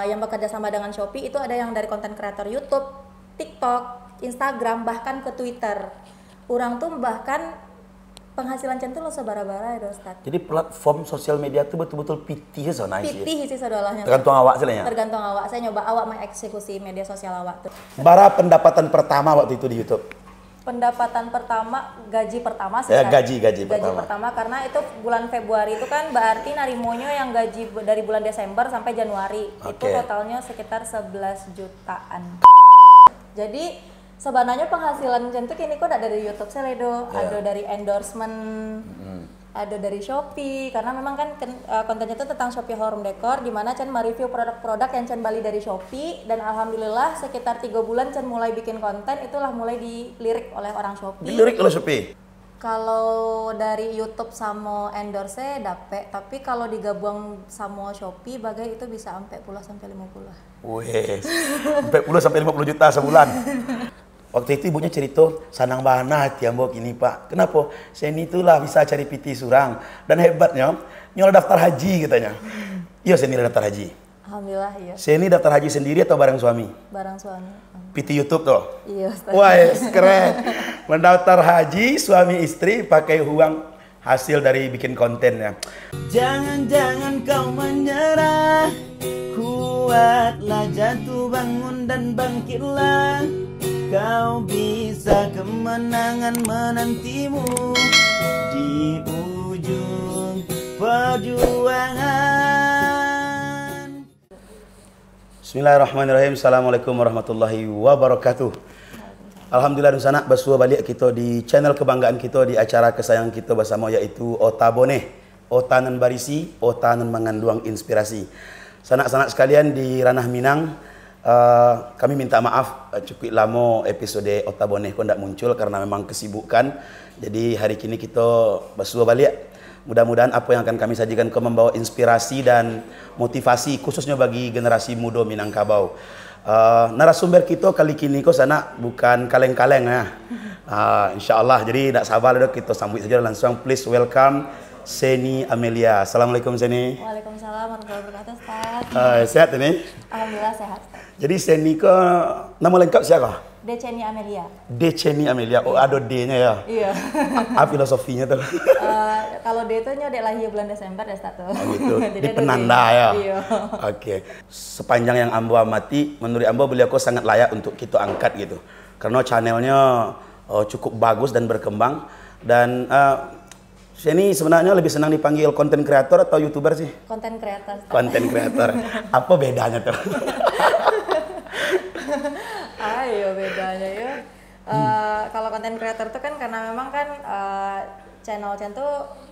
yang bekerja sama dengan Shopee itu ada yang dari konten kreator YouTube, TikTok, Instagram, bahkan ke Twitter. Orang tuh bahkan penghasilan centul lo sebara-bara ya Ustaz. Jadi platform sosial media itu betul-betul pitih zona sih. Pitih sih sodolahnya. Tergantung awak sih ya. Tergantung awak. Saya nyoba awak mengeksekusi media sosial awak tuh. Bara pendapatan pertama waktu itu di YouTube. Pendapatan pertama, gaji pertama sih. Ya, gaji pertama karena itu bulan Februari itu kan berarti narimonyo yang gaji dari bulan Desember sampai Januari. Itu totalnya sekitar 11 jutaan. Jadi sebenarnya penghasilan centuk ini kok dari YouTube Seledo, ada dari endorsement, ada dari Shopee, karena memang kan kontennya itu tentang Shopee Home Decor, di mana Cen mereview produk-produk yang Cen beli dari Shopee, dan alhamdulillah sekitar 3 bulan Cen mulai bikin konten, itulah mulai dilirik oleh orang Shopee. Dilirik oleh Shopee? Kalau dari YouTube sama endorse dapet, tapi kalau digabung sama Shopee bagai itu bisa sampai puluh sampai 50. Wes, 40 sampai 50 juta sebulan. Waktu itu ibunya cerita, sanang bana hati ambok ini Pak. Kenapa? Saya ini itulah bisa cari piti surang. Dan hebatnya, nyola daftar haji katanya. Iya, saya ini daftar haji. Alhamdulillah, iya. Saya ini daftar haji sendiri atau bareng suami? Bareng suami. Piti YouTube tuh? Iya, Ustaz. Wah, keren. Mendaftar haji, suami istri pakai uang hasil dari bikin kontennya. Jangan-jangan kau menyerah, kuatlah jatuh bangun dan bangkitlah. Kau bisa kemenangan menantimu di ujung perjuangan. Bismillahirrahmanirrahim. Assalamualaikum warahmatullahi wabarakatuh. Alhamdulillah sana bersua balik kita di channel kebanggaan kita, di acara kesayangan kita bersama, yaitu Otabone, Otanan Barisi, Otanan Mengandung Inspirasi. Sanak-sanak sekalian di ranah Minang, kami minta maaf cukup lama episode Otabone kok tidak muncul karena memang kesibukan. Jadi hari ini kita bersua balik. Mudah-mudahan apa yang akan kami sajikan kau membawa inspirasi dan motivasi khususnya bagi generasi muda Minangkabau. Narasumber kita kali ini kok sana bukan kaleng-kaleng ya. Insyaallah, jadi tidak sabar dok, kita sambut saja langsung. Please welcome Seni Amelia. Assalamualaikum Seni. Waalaikumsalam warahmatullahi wabarakatuh Ustaz. Sehat ini? Alhamdulillah sehat Ustaz. Jadi Seni ke nama lengkap siapa? Deceni Amelia. Deceni Amelia. Oh, ada D-nya ya? Iya. Apa filosofinya tuh? Kalau D itu nyodek lahir bulan Desember ya Ustaz tuh. Oh gitu. Di penanda ya? Iya. Oke. Sepanjang yang Ambo amati, menurut Ambo beliau kok sangat layak untuk kita angkat gitu. Karena channelnya cukup bagus dan berkembang. Dan Seni sebenarnya lebih senang dipanggil konten kreator atau YouTuber sih? Konten kreator. Konten kreator. Apa bedanya tuh? Ayo bedanya ya. Kalau konten kreator tuh kan karena memang kan channel tuh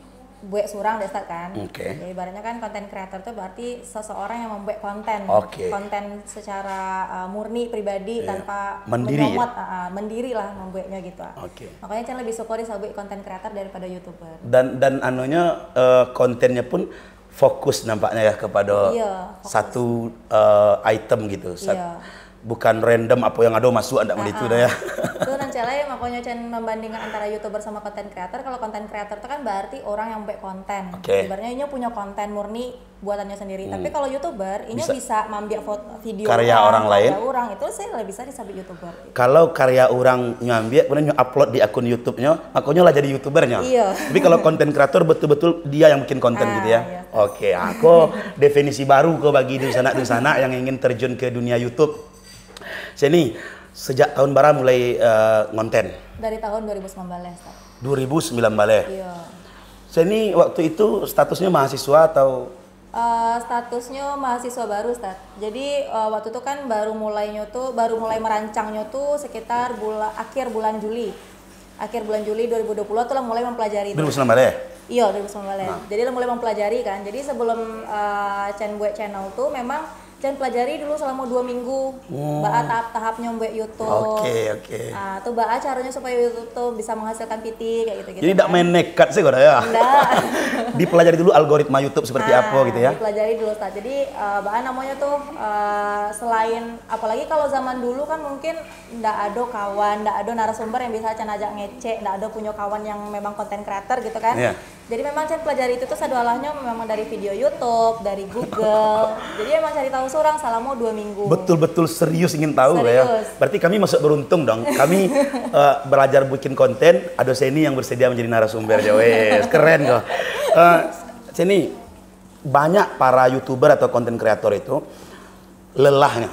buat surang deh Ustaz kan. Jadi ibaratnya kan konten kreator tuh berarti seseorang yang membuat konten. Konten secara murni pribadi tanpa mandiri. Mendiri lah membuatnya gitu. Makanya channel lebih suka disebut konten kreator daripada YouTuber. Dan anunya kontennya pun fokus nampaknya ya kepada satu item gitu. Bukan random apa yang ada masuk anda itu dah ya. Itu nanti makanya Cen membandingkan antara YouTuber sama konten kreator. Kalau konten kreator itu kan berarti orang yang buat konten. Ibaratnya ini punya konten murni buatannya sendiri. Tapi kalau YouTuber ini bisa ngambil video karya orang lain. Itu saya lebih bisa disebut YouTuber. Kalau karya orang ngambil kemudian upload di akun YouTube-nya, makanya lah jadi YouTubernya. Tapi kalau konten kreator betul-betul dia yang bikin konten gitu ya. Aku definisi baru ke bagi di sana yang ingin terjun ke dunia YouTube. Seni, sejak tahun berapa mulai ngonten? Dari tahun 2019. 2019. Iya. Seni waktu itu statusnya mahasiswa atau? Statusnya mahasiswa baru Ustaz. Jadi waktu itu kan baru mulai merancangnya tuh sekitar akhir bulan Juli. Akhir bulan Juli 2020 tuh lah mulai mempelajari. 2019 ya? Iya, 2019. Jadi lah mulai mempelajari kan. Jadi sebelum Cen buat channel tuh memang Cen pelajari dulu selama 2 minggu. Ba'a tahap-tahapnya buat YouTube. Tuh ba'a caranya supaya YouTube tuh bisa menghasilkan PT kayak gitu-gitu. Jadi tidak main nekat sih kok ya? Enggak. Dipelajari dulu algoritma YouTube seperti apa gitu ya? Dipelajari dulu Ustaz. Jadi ba'a namanya tuh selain, apalagi kalau zaman dulu kan mungkin ndak ada kawan, ndak ada narasumber yang bisa Cen ajak ngecek, ndak ada punya kawan yang memang konten kreator gitu kan. Jadi memang Cen pelajari itu tuh sadolahnya memang dari video YouTube, dari Google. Jadi emang cari tahu seorang selama 2 minggu. Betul-betul serius ingin tahu serius. Ya. Berarti kami masuk beruntung dong. Kami belajar bikin konten, ada Seni yang bersedia menjadi narasumber. Wes, keren kok. Seni, banyak para YouTuber atau konten kreator itu lelahnya.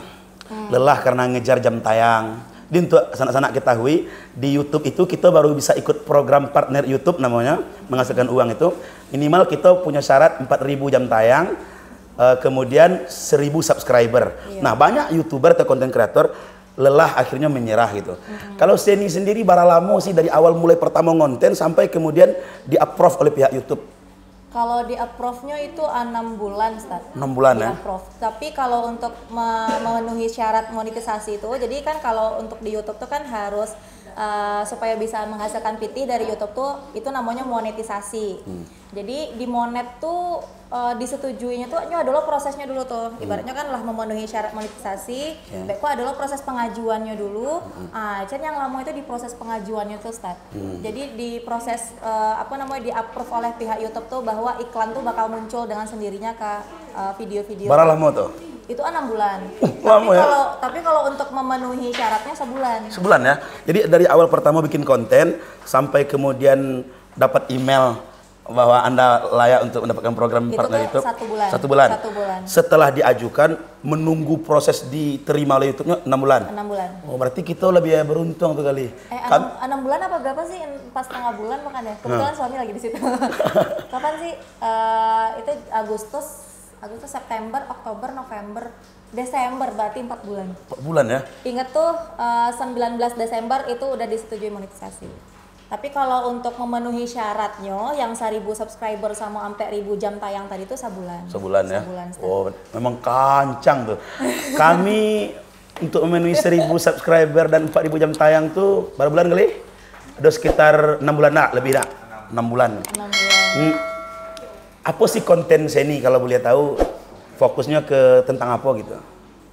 Lelah karena ngejar jam tayang. Jadi untuk sanak-sanak ketahui, di YouTube itu kita baru bisa ikut program partner YouTube namanya, menghasilkan uang itu. Minimal kita punya syarat 4.000 jam tayang, kemudian 1.000 subscriber. Iya. Nah, banyak YouTuber atau konten kreator lelah akhirnya menyerah gitu. Kalau Seni sendiri baralamo sih dari awal mulai pertama ngonten sampai kemudian di-approve oleh pihak YouTube. Kalau di approve-nya itu 6 bulan, Ustaz. 6 bulan ya? Approve. Tapi kalau untuk memenuhi syarat monetisasi itu, jadi kan kalau untuk di YouTube tuh kan harus supaya bisa menghasilkan PT dari YouTube tuh itu namanya monetisasi. Jadi di monet tuh disetujuinya tuh ini adalah prosesnya dulu tuh. Ibaratnya kan lah memenuhi syarat monetisasi, baikku adalah proses pengajuannya dulu. Cen yang lama itu di proses pengajuannya tuh, Ustaz. Jadi di proses di approve oleh pihak YouTube tuh bahwa iklan tuh bakal muncul dengan sendirinya ke video-video. Berapa lama tuh? Itu 6 bulan. Lama ya? Tapi kalau untuk memenuhi syaratnya sebulan. Sebulan ya? Jadi dari awal pertama bikin konten sampai kemudian dapat email bahwa Anda layak untuk mendapatkan program itu partner YouTube. 1 bulan. 1 bulan. 1 bulan. Setelah diajukan, menunggu proses diterima oleh YouTube-nya 6 bulan. 6 bulan. Oh, berarti kita lebih beruntung tuh kali. 6 bulan apa berapa sih? 4,5 bulan bukan ya? Kebetulan suami lagi di situ. Kapan sih? Itu Agustus, September, Oktober, November, Desember, berarti 4 bulan. 4 bulan ya? Ingat tuh 19 Desember itu udah disetujui monetisasi. Tapi kalau untuk memenuhi syaratnya yang 1.000 subscriber sama sampai 1.000 jam tayang tadi itu sebulan. Sebulan ya? Sebulan, oh, memang kancang tuh. Kami untuk memenuhi 1.000 subscriber dan 4.000 jam tayang tuh berapa bulan kali? Ada sekitar 6 bulan nak, lebih nak? 6 bulan. 6 bulan. Apa sih konten Seni kalau boleh tahu? Fokusnya ke tentang apa gitu?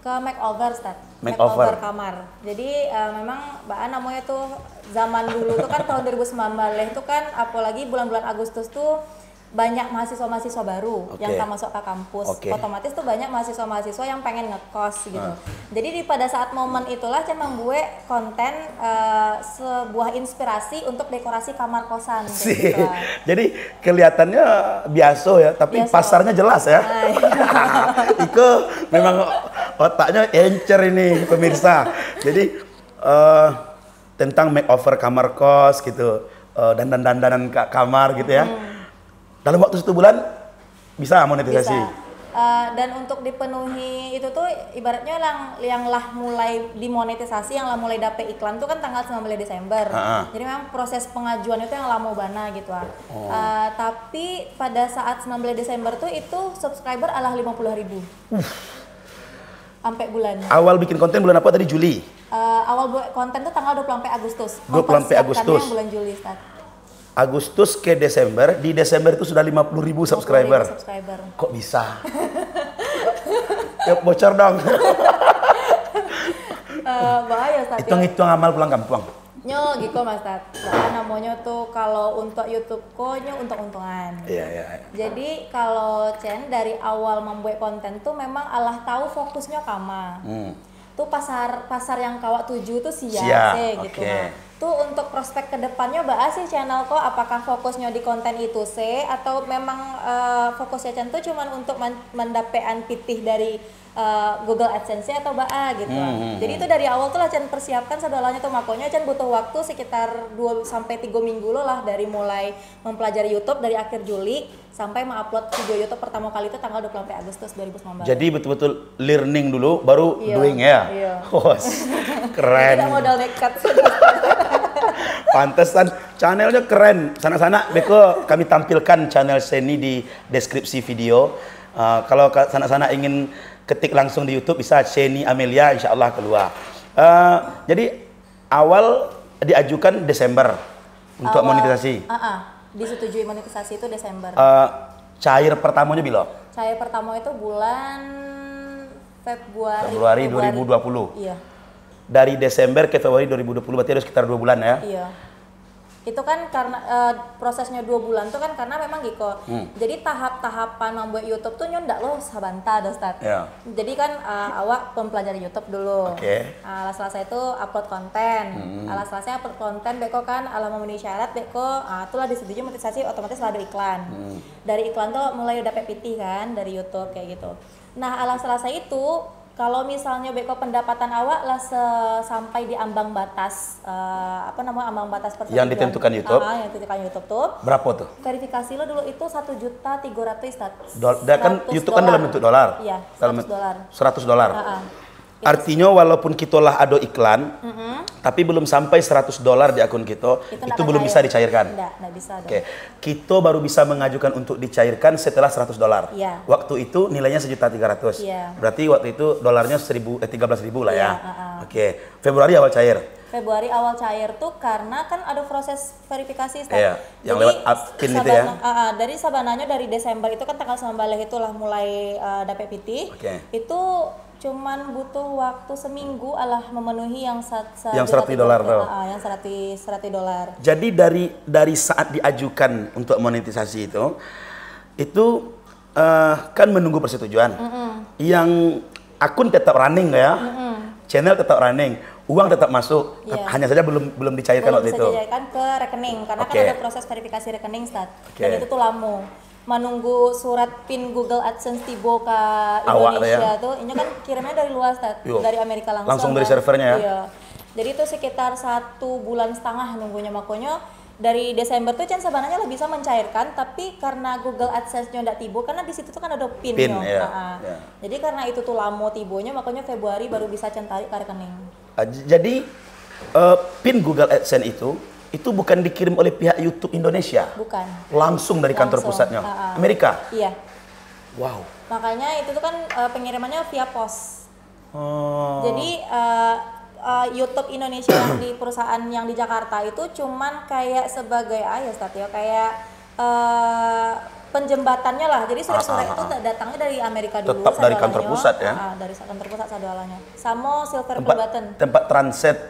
Ke makeover, Ustaz. Makeover kamar. Jadi memang Mbak An namanya tuh zaman dulu tuh kan tahun 2019 itu kan apalagi bulan-bulan Agustus tuh banyak mahasiswa-mahasiswa baru yang tak masuk ke kampus. Otomatis tuh banyak mahasiswa-mahasiswa yang pengen ngekos gitu. Jadi pada saat momen itulah Cen membuat konten sebuah inspirasi untuk dekorasi kamar kosan. Gitu. Jadi kelihatannya biasa ya, tapi pasarnya jelas ya. Iko memang otaknya encer ini pemirsa. Jadi tentang makeover kamar kos gitu, dandan-dandanan kamar gitu ya. Dalam waktu 1 bulan bisa monetisasi. Bisa. Dan untuk dipenuhi itu tuh ibaratnya yang lah mulai dimonetisasi, yang lah mulai dapet iklan tuh kan tanggal 19 Desember. Jadi memang proses pengajuan itu yang lama bana gitu. Tapi pada saat 19 Desember tuh itu subscriber alah 50.000. Sampai bulan. Awal bikin konten bulan apa tadi? Juli. Awal buat konten tuh tanggal 20 Agustus. 20 Agustus. Yang bulan Juli, Ustaz. Agustus ke Desember, di Desember itu sudah 50.000 subscriber. Kok bisa? Ya bocor dong. Bahaya, Ustaz. Hitung-hitung amal pulang kampung. Nyo gitu Mas Tat. Namanya tuh kalau untuk YouTube ko nyo untung-untungan. Iya. Jadi kalau Cen dari awal membuat konten tuh memang Allah tahu fokusnya kama. Tuh pasar yang kawak tuju tuh siap gitu. Nah, tuh untuk prospek kedepannya bahas sih channel kok apakah fokusnya di konten itu atau memang fokusnya Cen tuh cuman untuk mendapatkan pitih dari Google AdSense atau gitu. Jadi itu dari awal tuh lah Cen persiapkan segala tuh, makanya Cen butuh waktu sekitar 2-3 minggu loh lah dari mulai mempelajari YouTube dari akhir Juli sampai mengupload video YouTube pertama kali itu tanggal 24 Agustus 2019. Jadi betul-betul learning dulu baru doing ya. Iya. Keren. Tidak modal nekat. Pantesan channelnya keren. Sana-sana beko kami tampilkan channel Seni di deskripsi video. Kalau sana-sana ingin ketik langsung di YouTube bisa Seni Amelia, insya Allah keluar. Jadi awal diajukan Desember untuk monetisasi. Disetujui monetisasi itu Desember. Cair pertamanya bilo? Cair pertama itu bulan Februari 2020. Iya. Dari Desember ke Februari 2020 berarti ada sekitar 2 bulan ya? Iya. Itu kan karena prosesnya 2 bulan tuh kan karena memang gitu. Jadi tahap-tahapan membuat YouTube tuh ndak lo sabanta Ustaz. Yeah. Jadi kan awak mempelajari YouTube dulu. Alas selesai itu upload konten. Alas selesai upload konten beko kan ala memenuhi syarat beko itulah disetujui monetisasi otomatis lah ada iklan. Dari iklan tuh mulai udah PT kan dari YouTube kayak gitu. Nah, alas selesai itu kalau misalnya beko pendapatan awak lah sampai di ambang batas ambang batas persetujuan yang ditentukan YouTube. Yang ditentukan YouTube tuh. Berapa tuh? Verifikasi lo dulu itu 1.300.000 kan YouTube kan dalam bentuk dolar. Iya, $100. Artinya walaupun kita lah ada iklan, tapi belum sampai $100 di akun kita, itu belum bisa dicairkan. Nggak bisa dong. Oke. Kita baru bisa mengajukan untuk dicairkan setelah $100. Iya. Waktu itu nilainya 1.300.000. Iya. Berarti waktu itu dolarnya 13.000 lah ya. Iya, Oke. Februari awal cair. Februari awal cair tuh karena kan ada proses verifikasi Iya, yang jadi, lewat PIN itu ya. Dari sabananya dari Desember itu kan tanggal 19 itulah mulai dapat PT. Itu cuman butuh waktu seminggu memenuhi yang $100 tuh. Yang $100. Jadi dari saat diajukan untuk monetisasi itu kan menunggu persetujuan. Yang akun tetap running ya. Channel tetap running, uang tetap masuk. Hanya saja belum dicairkan waktu itu. Belum bisa dicairkan ke rekening karena kan ada proses verifikasi rekening dan itu tuh lama. Menunggu surat PIN Google AdSense tiba ke Indonesia tuh, ini kan kirimnya dari luar dari Amerika langsung dari kan? servernya ya. Iya. Jadi itu sekitar 1,5 bulan nunggunya, makanya dari Desember tuh sebenarnya lah bisa mencairkan, tapi karena Google AdSense-nya ndak tiba karena di situ tuh kan ada PIN-nya. Jadi karena itu tuh lama tibonya, makanya Februari baru bisa tarik ke rekening. Jadi PIN Google AdSense itu bukan dikirim oleh pihak YouTube Indonesia. Bukan. Langsung dari kantor pusatnya. Amerika? Iya. Wow. Makanya itu tuh kan pengirimannya via pos. Jadi YouTube Indonesia yang di perusahaan yang di Jakarta itu cuman kayak sebagai kayak penjembatannya lah. Jadi surat-surat itu datangnya dari Amerika dulu. Tetap dari kantor pusat ya? Dari kantor pusat sadualanya. Sama Silver Play Button. Tempat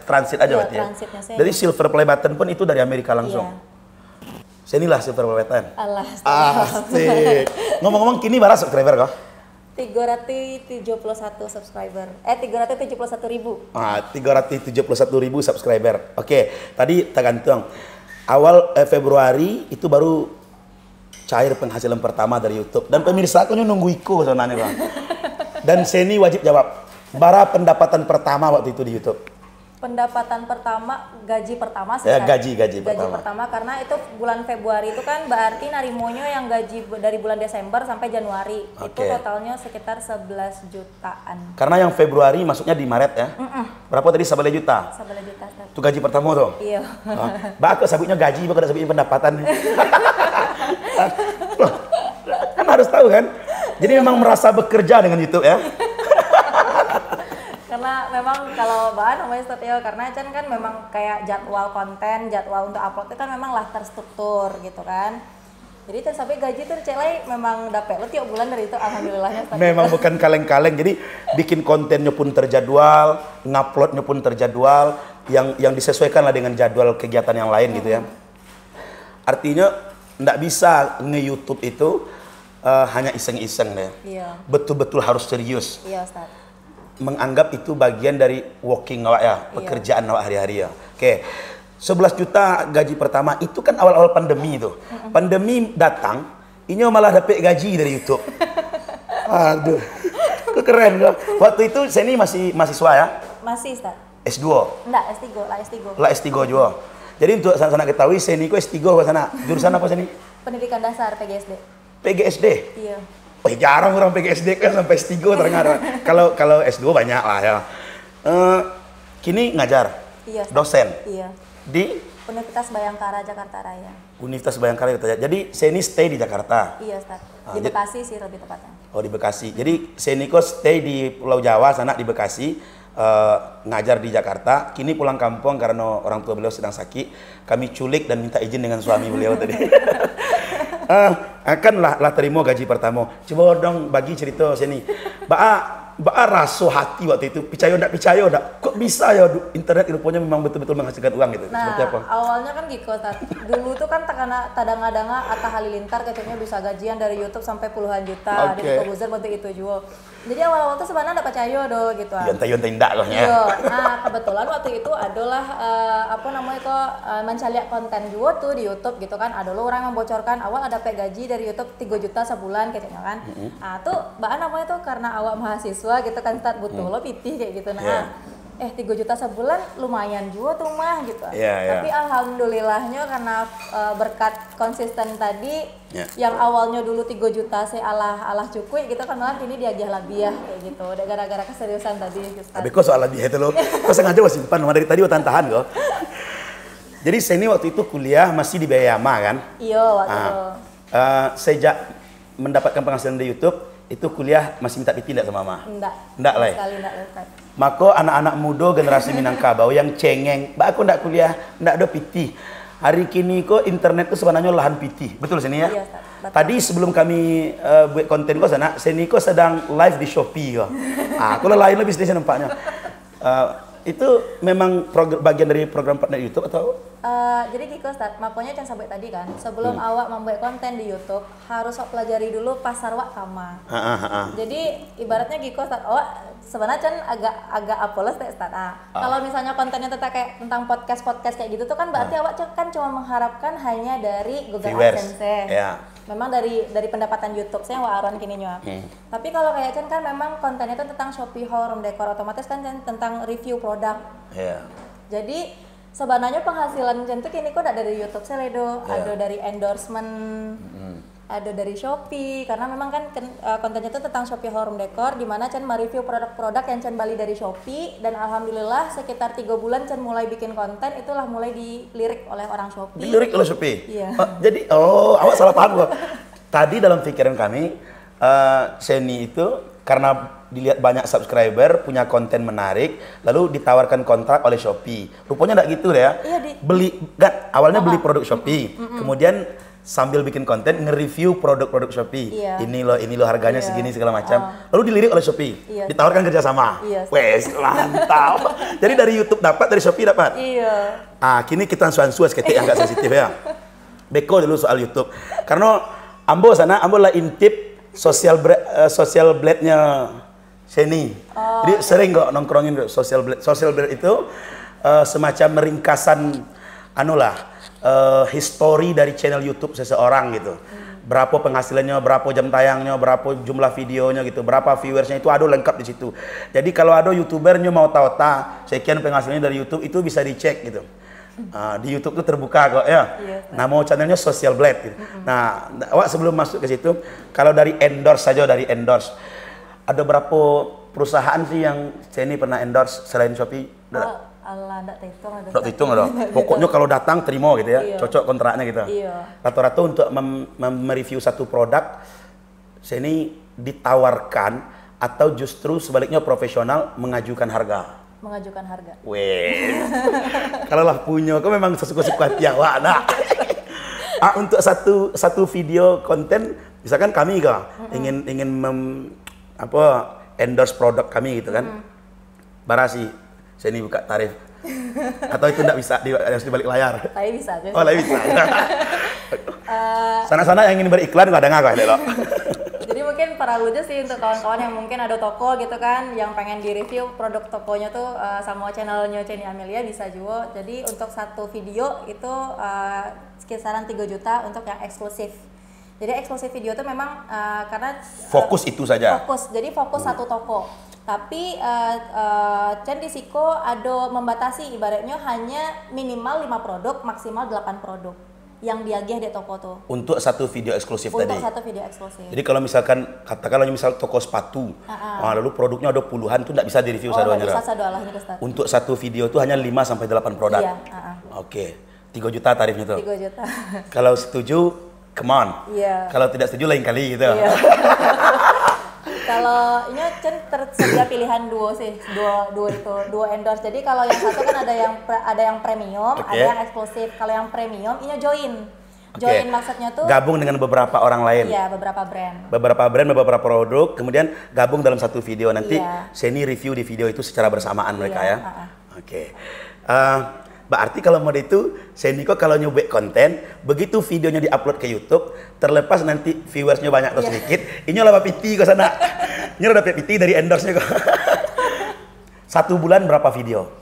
transit aja berarti ya? Jadi Silver Play Button pun itu dari Amerika langsung? Sinilah Silver Play Button? Asik. Ngomong-ngomong kini berapa subscriber kok? 371 subscriber. 371.000. 371.000 subscriber. Oke, tadi tergantung. Awal Februari itu baru cair penghasilan pertama dari YouTube. Dan pemirsa aku nunggu iku sebenarnya Bang. Dan Seni wajib jawab. Bara pendapatan pertama waktu itu di YouTube? Pendapatan pertama, gaji pertama sih. Gaji pertama karena itu bulan Februari itu kan berarti narimonya yang gaji dari bulan Desember sampai Januari. Itu totalnya sekitar 11 jutaan. Karena yang Februari masuknya di Maret ya? Berapa tadi? 11 juta? 11 juta. Itu gaji pertama tuh? Iya. Aku sebutnya gaji, bukan sebutnya pendapatan. Kan harus tahu kan? Jadi memang merasa bekerja dengan YouTube ya? Karena memang kalau bahan namanya karena kan memang kayak jadwal konten, jadwal untuk upload itu kan memang lah terstruktur gitu kan. Jadi sampai gaji tuh memang dapat lo tiap bulan dari itu alhamdulillahnya. Memang bukan kaleng-kaleng, jadi bikin kontennya pun terjadwal, nguploadnya pun terjadwal, yang disesuaikan lah dengan jadwal kegiatan yang lain gitu ya. Artinya nggak bisa nge-YouTube itu hanya iseng-iseng deh. Iya. Betul-betul harus serius. Iya, Ustaz. Menganggap itu bagian dari working awak ya, pekerjaan awak hari-hari ya. Oke. 11 juta gaji pertama itu kan awal-awal pandemi itu. Pandemi datang, ini malah dapat gaji dari YouTube. Aduh. Keren loh. Waktu itu Seni masih mahasiswa ya? Masih, Ustaz. S2. Enggak, S3, lah S3. Lah S3 juga. Jadi untuk sana ketahui Seni ku S3 ke sana. Jurusan apa Seni? Pendidikan dasar PGSD. PGSD? Iya. Oh, jarang orang PGSD kan sampai S3 ternyata. Kalau S2 banyak lah ya. Kini ngajar. Iya. Dosen. Iya. Di Universitas Bayangkara Jakarta Raya. Universitas Bayangkara Jakarta Raya. Jadi Seni stay di Jakarta. Iya, Ustaz. Di Bekasi sih lebih tepatnya. Oh, di Bekasi. Jadi Seni kok stay di Pulau Jawa sana di Bekasi. Ngajar di Jakarta, kini pulang kampung karena orang tua beliau sedang sakit. Kami culik dan minta izin dengan suami beliau tadi. Akanlah terima gaji pertama. Coba dong bagi cerita Seni. raso hati waktu itu, percaya enggak, kok bisa ya internet rupanya memang betul-betul menghasilkan uang gitu. Nah, seperti apa? awalnya kan gitu, dulu tuh kan karena tadang-adanga Atta Halilintar kayaknya bisa gajian dari YouTube sampai puluhan juta, di Kobuzer waktu itu juga. Jadi awal-awal tuh sebenarnya enggak percaya do gitu. Yontai ndak kok ya. Iya. Nah, kebetulan waktu itu adalah mencari konten juga tuh di YouTube gitu kan. Ada lo orang membocorkan awal ada gaji dari YouTube 3 juta sebulan kayaknya kan. Nah, tuh bahan namanya tuh karena awak mahasiswa gitu kan start butuh lo pitih kayak gitu. Nah, 3 juta sebulan lumayan juga tuh mah gitu. Tapi alhamdulillahnya karena berkat konsisten tadi yang awalnya dulu 3 juta saya alah cukup gitu kan malah kini dia labiah kayak gitu. Udah gara-gara keseriusan tadi gitu. Tapi kok soal labiah itu lo? Kok sengaja masih simpan dari tadi tahan kok. Jadi Seni waktu itu kuliah masih di Bayama kan? Iya waktu itu. Sejak mendapatkan penghasilan di YouTube itu kuliah masih minta piti enggak sama mama? Enggak lah. Sekali enggak lekat. Maka anak-anak muda generasi Minangkabau yang cengeng, "Mbak aku enggak kuliah, enggak ada piti." Hari kini kok internet itu sebenarnya lahan piti. Betul Seni ya? Iya, Tadi sebelum kami buat konten kok sana, Seni kok sedang live di Shopee kok. Kalau lain lebih bisnisnya nampaknya. Itu memang bagian dari program partner YouTube atau? Jadi Giko Start, makanya kan sampai tadi kan, sebelum awak membuat konten di YouTube harus pelajari dulu pasar wak kama. Jadi ibaratnya Giko Start, sebenarnya kan agak apolos deh Start. Kalau misalnya kontennya tentang podcast kayak gitu tuh kan berarti awak kan cuma mengharapkan hanya dari Google AdSense. Memang dari pendapatan YouTube saya wak aron kini nyoa. Tapi kalau kayak kan memang kontennya itu tentang Shopee home decor, otomatis kan tentang review produk. Jadi sebenarnya penghasilan itu kini kok dari YouTube Seledo, ada dari endorsement, ada dari Shopee, karena memang kan kontennya itu tentang Shopee home decor, di mana Chan mereview produk-produk yang Chan bali dari Shopee, dan alhamdulillah sekitar 3 bulan Chan mulai bikin konten, itulah mulai dilirik oleh orang Shopee. Dilirik oleh Shopee? Iya. Jadi, awak salah paham kok. Tadi dalam pikiran kami, Seni itu karena dilihat banyak subscriber, punya konten menarik, lalu ditawarkan kontrak oleh Shopee. Rupanya enggak gitu ya. Awalnya beli produk Shopee, kemudian sambil bikin konten nge-review produk-produk Shopee. Ini loh harganya segini segala macam. Lalu dilirik oleh Shopee, ditawarkan kerjasama. Wes, mantap. Jadi dari YouTube dapat, dari Shopee dapat. Kini kita suas ketik yang agak sensitif ya. Beko dulu soal YouTube. Karena ambo lah intip social blade-nya Seni. Jadi sering kok nongkrongin social blade. Social blade itu semacam ringkasan history dari channel YouTube seseorang gitu. Berapa penghasilannya, berapa jam tayangnya, berapa jumlah videonya gitu, berapa viewersnya, itu ada lengkap di situ. Jadi kalau ada YouTubernya mau tahu sekian penghasilannya dari YouTube, itu bisa dicek gitu. Di YouTube itu terbuka kok ya. Nama channelnya Social Blade gitu. Nah, awak sebelum masuk ke situ, kalau dari endorse saja, ada berapa perusahaan sih yang Seni pernah endorse selain Shopee? Enggak hitung ada. Pokoknya kalau datang terima gitu ya. Cocok kontraknya gitu. Rata-rata untuk mereview satu produk, Seni ditawarkan atau justru sebaliknya profesional mengajukan harga? Mengajukan harga. Kalau lah punya, kok memang sesuka-suka hati awak. Untuk satu video konten, misalkan kami ingin endorse produk kami gitu kan. Barasi Seni buka tarif. Atau itu enggak bisa harus di balik layar. Tapi bisa aja. Tapi bisa. Sana-sana yang ingin beriklan enggak ada ngakak deh lo. Jadi mungkin para lucu sih untuk kawan-kawan yang mungkin ada toko gitu kan, yang pengen di-review produk tokonya tuh sama channelnya Ceni Amelia bisa juga. Jadi untuk satu video itu kisaran 3 juta untuk yang eksklusif. Jadi eksklusif video tuh memang karena fokus itu saja. Jadi fokus satu toko. Tapi Cen di Siko ada membatasi, ibaratnya hanya minimal 5 produk, maksimal 8 produk yang diagih di toko tuh. Untuk satu video eksklusif tadi. Untuk satu video eksklusif. Jadi kalau misalkan katakanlah misal toko sepatu, lalu produknya ada puluhan tuh enggak bisa di-review satu-satunya. Bisa satu-alahnya ke start. Untuk satu video tuh hanya 5 sampai 8 produk. Iya, Oke. 3 juta tarifnya tuh. 3 juta. Kalau setuju, come on. Iya. Kalau tidak setuju lain kali gitu. Iya. Kalau ini Cen tersedia pilihan dua endorse. Jadi kalau yang satu kan ada yang premium, ada yang eksklusif. Kalau yang premium ini join. Join maksudnya tuh gabung dengan beberapa orang lain. Iya, beberapa brand. Beberapa brand, beberapa produk, kemudian gabung dalam satu video. Nanti Seni review di video itu secara bersamaan mereka ya. Oke. Berarti kalau mode itu, Seni kok kalau nyubek konten, begitu videonya diupload ke YouTube, terlepas nanti viewersnya banyak atau sedikit, ini lah piti ke sana. Ini udah dapat piti dari endorse-nya kok. 1 bulan berapa video?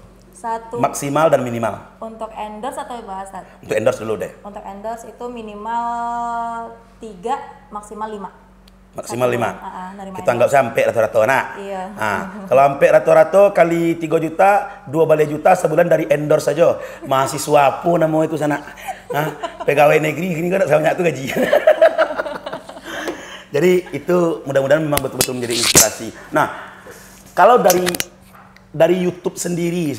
Maksimal dan minimal. Untuk endorse atau bahasa? Untuk endorse dulu deh. Untuk endorse itu minimal 3, maksimal 5. Maksimal 5. Kita anggap sampai rata-rata nak. Iya. Nah, kalau sampai rata-rata kali 3 juta, 2 juta sebulan dari endorse saja. Mahasiswa pun nama itu sana. Pegawai negeri ini kan banyak tuh gaji. Jadi itu mudah-mudahan memang betul-betul menjadi inspirasi. Nah, kalau dari YouTube sendiri,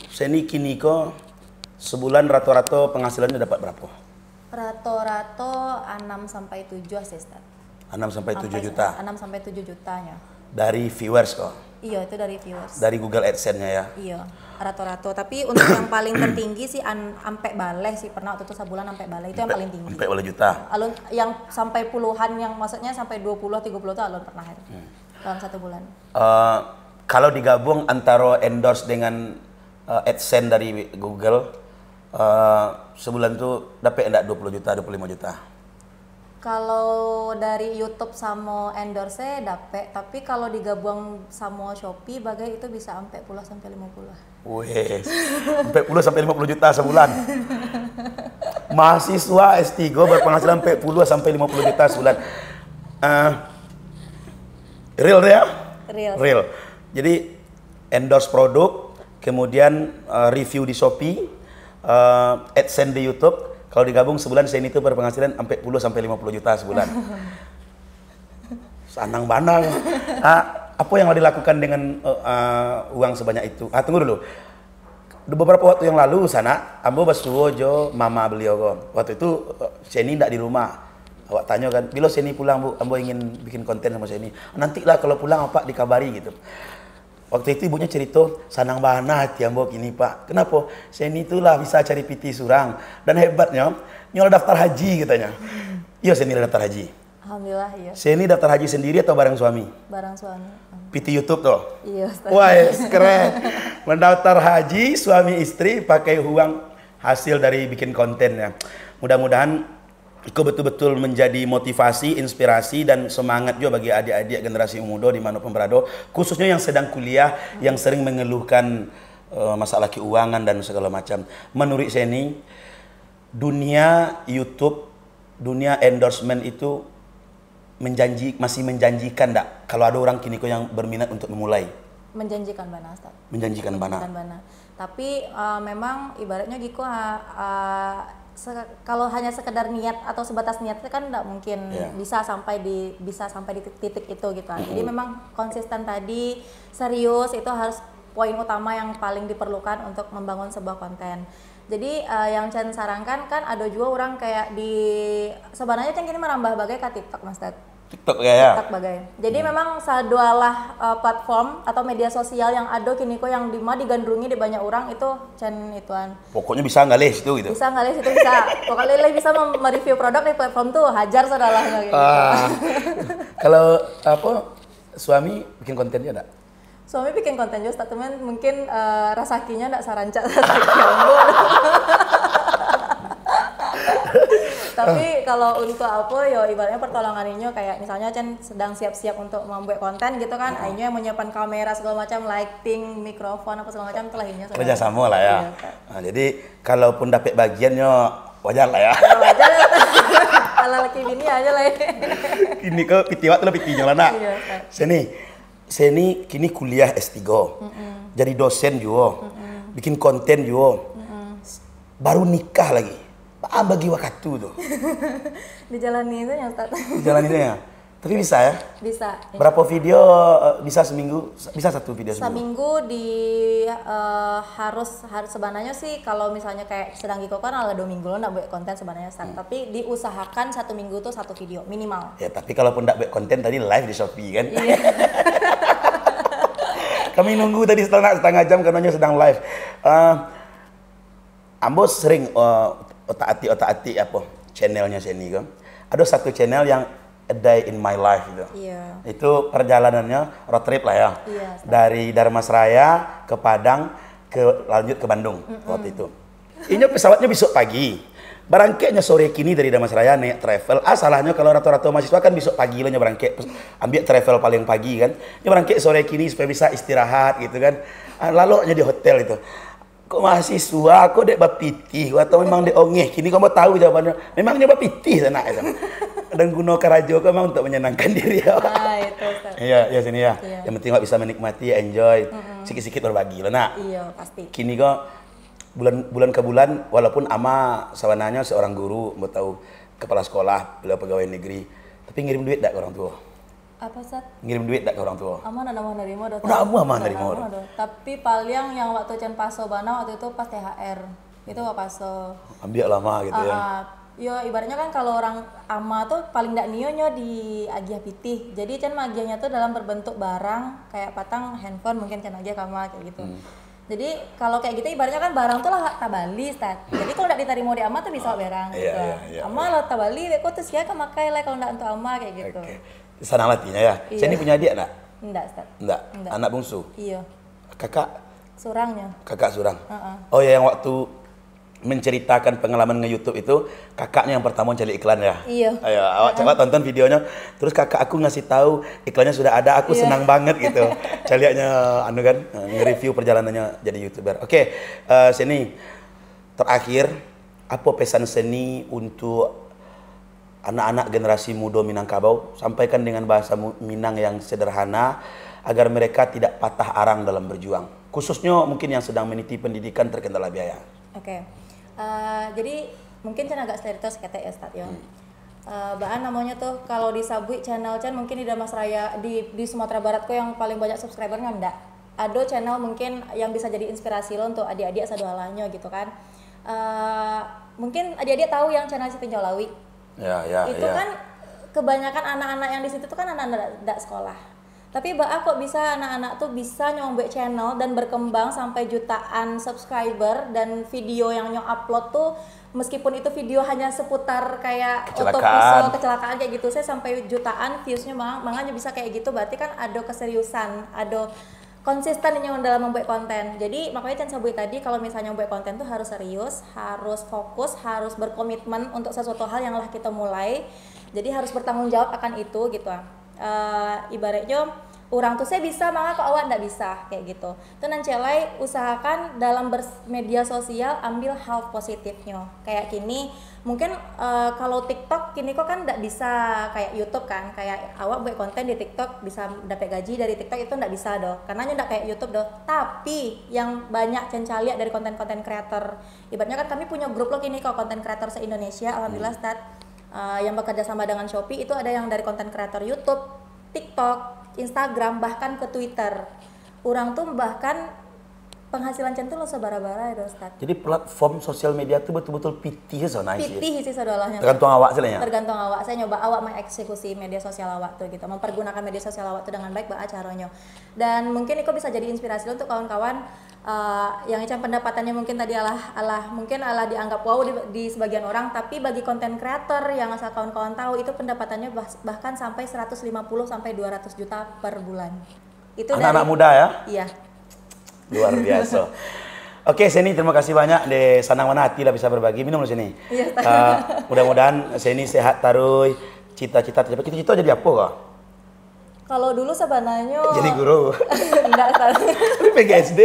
Seni kini kok sebulan rata-rata penghasilannya dapat berapa? Rata-rata 6 sampai 7 sih, Ustaz. 6 sampai 7 juta. 6 sampai 7 jutanya. Dari viewers kok? Iya, itu dari viewers. Dari Google AdSense-nya ya? Iya, rata-rata. Tapi untuk yang paling tertinggi sih sampai balai sih, pernah waktu itu sebulan sampai balai itu yang paling tinggi. Sampai balai juta. Alun yang sampai puluhan, yang maksudnya sampai 20 30 itu alun pernah itu. Dalam 1 bulan. Kalau digabung antara endorse dengan AdSense dari Google, sebulan tuh dapat enggak 20 juta, 25 juta? Kalau dari YouTube sama endorse dapat, tapi kalau digabung sama Shopee bagai itu bisa sampai puluh sampai 50. Wih, sampai 10 sampai 50 juta sebulan. Mahasiswa S3 berpenghasilan sampai 10 sampai 50 juta sebulan. Real ya? Real. Jadi endorse produk, kemudian review di Shopee, AdSense di YouTube. Kalau digabung sebulan Seni itu berpenghasilan sampai 10 sampai 50 juta sebulan. Sanang banang. Apa yang dilakukan dengan uang sebanyak itu? Tunggu dulu. Beberapa waktu yang lalu sana, ambo basuo jo mama beliau kok. Waktu itu Seni tidak di rumah. Awak tanya kan, bila Seni pulang Bu, ambo ingin bikin konten sama Seni. Nantilah kalau pulang apa dikabari gitu. Waktu itu ibunya cerita, sanang bana hati ambo kini Pak. Kenapa? Seni itulah bisa cari piti surang. Dan hebatnya, nyola daftar haji katanya. Iya Seni daftar haji. Alhamdulillah iya. Seni daftar haji sendiri atau bareng suami? Bareng suami. Piti YouTube tuh? Iya Ustaz. Wah keren. Mendaftar haji, suami istri pakai uang hasil dari bikin kontennya. Mudah-mudahan itu betul-betul menjadi motivasi, inspirasi, dan semangat juga bagi adik-adik generasi muda dimanapun berada, khususnya yang sedang kuliah, yang sering mengeluhkan masalah keuangan dan segala macam. Menurut Seni, dunia YouTube, dunia endorsement itu masih menjanjikan enggak? Kalau ada orang kini yang berminat untuk memulai? Menjanjikan bana, Ustaz. Menjanjikan bana. Tapi memang ibaratnya gitu kalau hanya sekedar niat atau sebatas niat itu kan tidak mungkin bisa sampai di titik itu gitu. Jadi memang konsisten tadi, serius itu harus poin utama yang paling diperlukan untuk membangun sebuah konten. Jadi yang Chen sarankan kan ada juga orang kayak sebenarnya Chen kini merambah bagai ke TikTok Mas Ted. TikTok ya. TikTok bagai. Jadi memang sadualah platform atau media sosial yang ada kini kok yang digandrungi di banyak orang itu Chen ituan. Pokoknya bisa ngalih situ gitu. Bisa ngalih situ bisa. Pokoknya bisa mereview produk di platform tuh hajar saudara gitu. Kalau suami bikin kontennya enggak? Suami bikin konten juga, teman mungkin rasakinya enggak sarancak. Tapi kalau untuk apa ya ibaratnya pertolongannya kayak misalnya Chen sedang siap-siap untuk membuat konten gitu kan, Ainyo yang menyiapkan kamera segala macam, lighting, mikrofon apa segala macam telah ini. Kerja sama lah ya. Nah, jadi kalaupun dapat bagiannya wajar lah ya. Wajar. Kalau laki bini aja lah. Ini ke pitiwat tuh pitinya lah nak. Seni kini kuliah S3. Jadi dosen juga. Bikin konten juga. Baru nikah lagi. Bagi waktu tuh. Dijalani itu ya Ustaz. Dijalani itu ya. Tapi bisa ya? Bisa. Berapa video bisa seminggu? Bisa 1 video seminggu? Seminggu harus sebenarnya sih kalau misalnya kayak sedang gitu kan ada 2 minggu lo nggak buat konten sebenarnya tapi diusahakan 1 minggu tuh 1 video minimal. Ya tapi kalaupun nggak buat konten tadi live di Shopee kan? Iya. Kami nunggu tadi setengah jam karena sedang live. Ambo sering otak-atik apa channelnya sini kan. Ada satu channel yang A Day in My Life gitu. Iya. Itu perjalanannya road trip lah ya. Iya, dari Dharmasraya ke Padang lanjut ke Bandung waktu itu. Ini pesawatnya besok pagi. Berangkatnya sore kini dari Dharmasraya naik travel. Salahnya kalau rata-rata mahasiswa kan besok pagi lah berangkat. Ambil travel paling pagi kan. Ini berangkat sore kini supaya bisa istirahat gitu kan. Lalu di hotel itu. Kok mahasiswa, kok dek bapitih atau memang dek ongeh? Kini kamu tahu jawabannya. Memang dia bapitih sana itu. Dan Guno Karajo kan memang untuk menyenangkan diri ya. Itu Ustaz. Iya, ya sini ya. Iya. Yang penting kok bisa menikmati, enjoy, sikit-sikit berbagi lah nak. Iya, pasti. Kini kok bulan ke bulan, walaupun ama sawananya seorang guru, mau tahu kepala sekolah, beliau pegawai negeri, tapi ngirim duit tak ke orang tua? Apa Ustaz? Ngirim duit tak ke orang tua? Aman ada mau nerima do. Aman nerima. Tapi paling yang waktu Cen Paso Bana waktu itu pas THR. Itu Pak Paso. Ambil lama gitu ya. Yo ibaratnya kan kalau orang ama tuh paling ndak nionyo di agiah pitih. Jadi Cen magiahnya tuh dalam berbentuk barang kayak patang handphone mungkin Cen agiah kama kayak gitu. Jadi kalau kayak gitu ibaratnya kan barang tuh lah tabali Ustaz. Jadi kalau ndak diterima di ama tuh bisa barang gitu. Ama lo tabali kok tuh sia makai lah kalau ndak untuk ama kayak gitu. Oke. Sana latinya ya. Iya. Saya ini punya adik enggak? Enggak Ustaz. Enggak. Anak bungsu. Iya. Kakak Surangnya. Kakak Surang. Oh ya, yang waktu menceritakan pengalaman nge-YouTube itu kakaknya yang pertama cari iklan ya. Iya. Ayo, awak coba tonton videonya. Terus kakak aku ngasih tahu iklannya sudah ada, aku senang banget gitu. Caliaknya anu kan nge-review perjalanannya jadi YouTuber. Oke, sini terakhir apa pesan seni untuk anak-anak generasi muda Minangkabau, sampaikan dengan bahasa Minang yang sederhana agar mereka tidak patah arang dalam berjuang. Khususnya mungkin yang sedang meniti pendidikan terkendala biaya. Oke. Jadi mungkin Cen agak cerita seketek ya Ustaz ya. Baan namanya tuh kalau di Sabui channel Cen mungkin di Dharmasraya di Sumatera Barat kok yang paling banyak subscribernya enggak. Ada channel mungkin yang bisa jadi inspirasi lo untuk adik-adik sadualanyo gitu kan. Mungkin adik-adik tahu yang channel Siti Jolawi. Itu kan kebanyakan anak-anak yang di situ tuh kan anak-anak tidak sekolah. Tapi kok bisa anak-anak tuh bisa nyombek channel dan berkembang sampai jutaan subscriber dan video yang upload tuh meskipun itu video hanya seputar kayak kecelakaan kayak gitu saya sampai jutaan viewsnya makanya bisa kayak gitu berarti kan ada keseriusan, ada konsisten yang dalam membuat konten. Jadi makanya Cen Sabui tadi kalau misalnya membuat konten tuh harus serius, harus fokus, harus berkomitmen untuk sesuatu hal yang lah kita mulai. Jadi harus bertanggung jawab akan itu gitu. Ibaratnya orang tuh saya bisa maka kok awak ndak bisa kayak gitu. Tuh nancelai usahakan dalam bermedia sosial ambil hal positifnya. Kayak gini mungkin kalau TikTok kini kok kan ndak bisa kayak YouTube kan, kayak awak buat konten di TikTok bisa dapat gaji dari TikTok itu ndak bisa doh, karena ndak kayak YouTube doh. Tapi yang banyak cencaliak dari konten-konten creator, ibaratnya kan kami punya grup lo kini kok konten creator se Indonesia, alhamdulillah Ustaz. Yang bekerja sama dengan Shopee itu ada yang dari konten kreator YouTube, TikTok, Instagram, bahkan ke Twitter. Orang tuh bahkan penghasilan Cen tuh lo sebara-bara ya Ustaz. Jadi platform sosial media itu betul-betul pitih zona isi. Pitih sih sadolahnya. Tergantung awak sih ya. Tergantung awak. Saya nyoba awak mengeksekusi media sosial awak tuh gitu, mempergunakan media sosial awak tuh dengan baik caranya. Dan mungkin itu bisa jadi inspirasi untuk kawan-kawan yang Ican pendapatannya mungkin tadi mungkin dianggap wow di sebagian orang, tapi bagi konten kreator yang asal kawan-kawan tahu itu pendapatannya bahkan sampai 150 sampai 200 juta per bulan. Itu anak-anak muda ya? Iya. Luar biasa. Oke, Seni terima kasih banyak di sanang mana hati lah bisa berbagi. Minum di sini. Iya. Mudah-mudahan Seni sehat taruh, cita-cita jadi apa kok? Kalau dulu sebenarnya jadi guru. Enggak tadi. Tapi PGSD.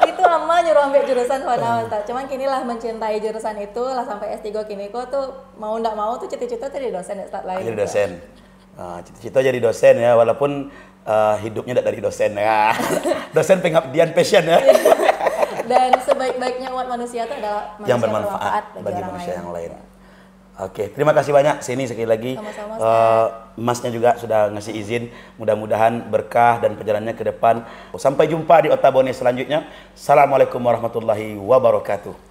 Itu lama nyuruh ambil jurusan warna Ustaz. Cuman kini lah mencintai jurusan itu lah sampai S3 kini kok tuh mau ndak mau tuh cita-cita jadi dosen Ustaz lain. Jadi dosen. Cita-cita jadi dosen ya, walaupun hidupnya tidak dari dosen ya. Dosen pengabdian passion ya. Dan sebaik-baiknya umat manusia itu adalah manusia yang bermanfaat bagi manusia yang lain. Oke, terima kasih banyak Seni sekali lagi. Sama-sama, Masnya juga sudah ngasih izin. Mudah-mudahan berkah dan perjalanannya ke depan. Sampai jumpa di Otabone selanjutnya. Assalamualaikum warahmatullahi wabarakatuh.